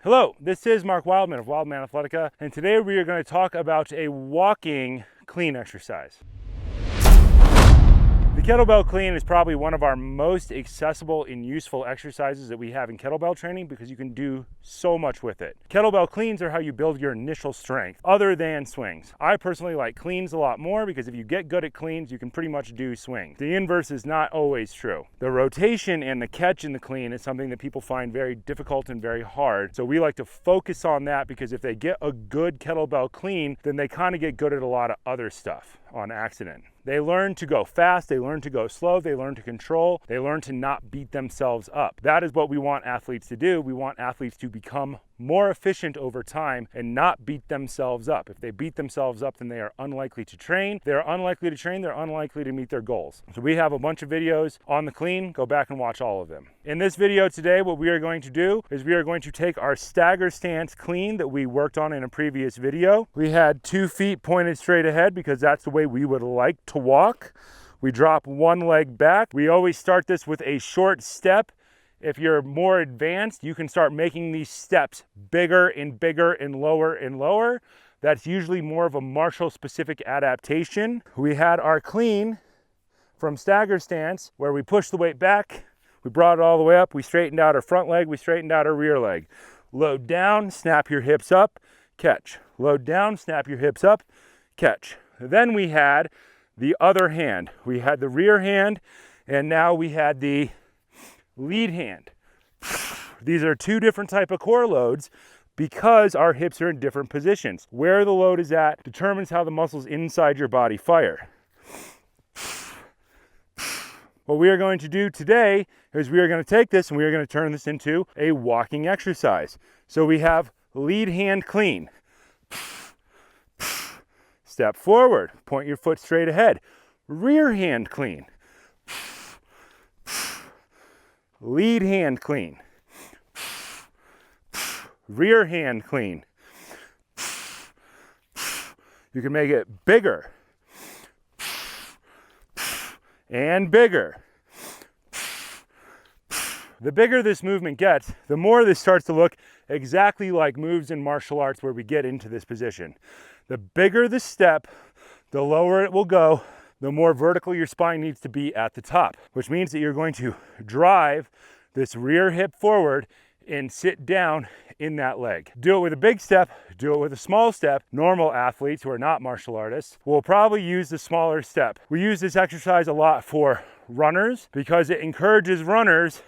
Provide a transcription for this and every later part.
Hello, this is Mark Wildman of Wildman Athletica, and today we are going to talk about a walking clean exercise. The kettlebell clean is probably one of our most accessible and useful exercises that we have in kettlebell training because you can do so much with it. Kettlebell cleans are how you build your initial strength other than swings. I personally like cleans a lot more because if you get good at cleans, you can pretty much do swings. The inverse is not always true. The rotation and the catch in the clean is something that people find very difficult and very hard. So we like to focus on that because if they get a good kettlebell clean, then they kind of get good at a lot of other stuff on accident. They learn to go fast, they learn to go slow, they learn to control, they learn to not beat themselves up. That is what we want athletes to do. We want athletes to become more efficient over time and not beat themselves up. If they beat themselves up, then they are unlikely to train. They're unlikely to train, they're unlikely to meet their goals. So we have a bunch of videos on the clean. Go back and watch all of them. In this video today, what we are going to do is we are going to take our stagger stance clean that we worked on in a previous video. We had 2 feet pointed straight ahead because that's the way we would like to walk. We drop one leg back. We always start this with a short step. If you're more advanced, you can start making these steps bigger and bigger and lower and lower. That's usually more of a Marshall specific adaptation. We had our clean from stagger stance where we pushed the weight back, we brought it all the way up, we straightened out our front leg, we straightened out our rear leg. Load down, snap your hips up, catch. Load down, snap your hips up, catch. Then we had the other hand. We had the rear hand, and now we had the lead hand. These are 2 different type of core loads because our hips are in different positions. Where the load is at determines how the muscles inside your body fire. What we are going to do today is we are going to take this and we are going to turn this into a walking exercise. So we have lead hand clean. Step forward, point your foot straight ahead. Rear hand clean. Lead hand clean. Rear hand clean. You can make it bigger and bigger. The bigger this movement gets, the more this starts to look exactly like moves in martial arts where we get into this position. The bigger the step, the lower it will go, the more vertical your spine needs to be at the top, which means that you're going to drive this rear hip forward and sit down in that leg. Do it with a big step, do it with a small step. Normal athletes who are not martial artists will probably use the smaller step. We use this exercise a lot for runners because it encourages runners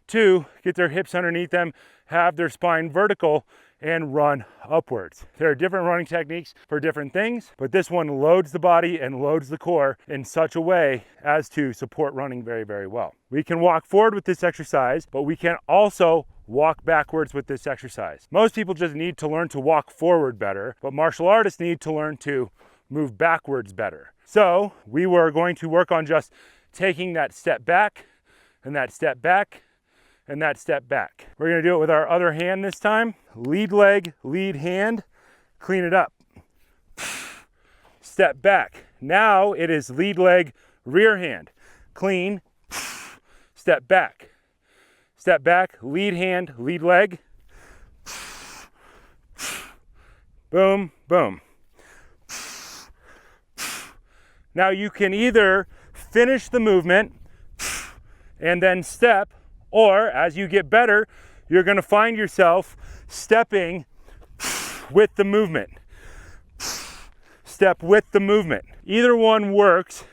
to get their hips underneath them, have their spine vertical, and run upwards. There are different running techniques for different things, but this one loads the body and loads the core in such a way as to support running very, very well. We can walk forward with this exercise, but we can also walk backwards with this exercise. Most people just need to learn to walk forward better, but martial artists need to learn to move backwards better. So we were going to work on just taking that step back and that step back and that step back. We're gonna do it with our other hand this time. Lead leg, lead hand, clean it up. Step back. Now it is lead leg, rear hand. Clean, step back. Step back, lead hand, lead leg. Boom, boom. Now you can either finish the movement and then step, or as you get better, you're going to find yourself stepping with the movement. Step with the movement. Either one works.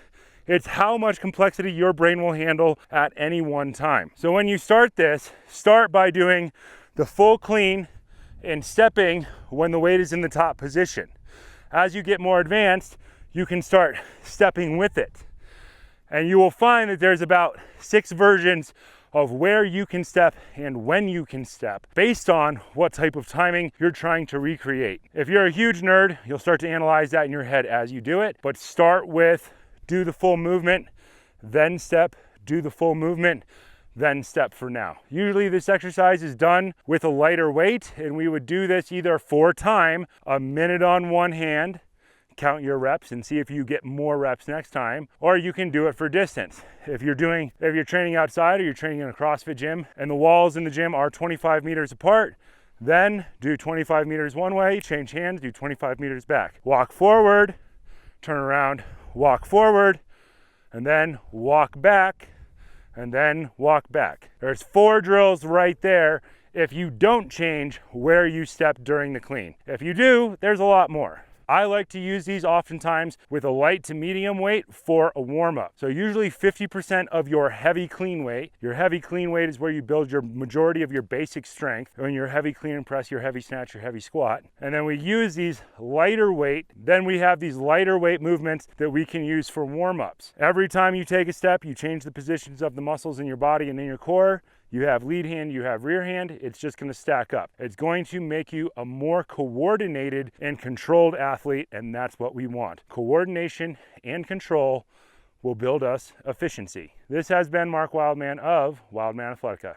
It's how much complexity your brain will handle at any one time. So when you start this, start by doing the full clean and stepping when the weight is in the top position. As you get more advanced, you can start stepping with it. And you will find that there's about 6 versions of where you can step and when you can step based on what type of timing you're trying to recreate. If you're a huge nerd, you'll start to analyze that in your head as you do it, but start with do the full movement, then step, do the full movement, then step for now. Usually this exercise is done with a lighter weight, and we would do this either for time, a minute on one hand, count your reps and see if you get more reps next time, or you can do it for distance. If you're training outside or you're training in a CrossFit gym and the walls in the gym are 25 meters apart, Then do 25 meters one way, change hands, do 25 meters back. Walk forward, turn around, walk forward, and then walk back, and then walk back. There's 4 drills right there if you don't change where you step during the clean. If you do, there's a lot more. I like to use these oftentimes with a light to medium weight for a warm-up. So usually 50% of your heavy clean weight. Your heavy clean weight is where you build your majority of your basic strength. When your heavy clean and press, your heavy snatch, your heavy squat. And then we use these lighter weight. Then we have these lighter weight movements that we can use for warm-ups. Every time you take a step, you change the positions of the muscles in your body and in your core. You have lead hand, you have rear hand, it's just going to stack up. It's going to make you a more coordinated and controlled athlete, and that's what we want. Coordination and control will build us efficiency. This has been Mark Wildman of Wildman Athletica.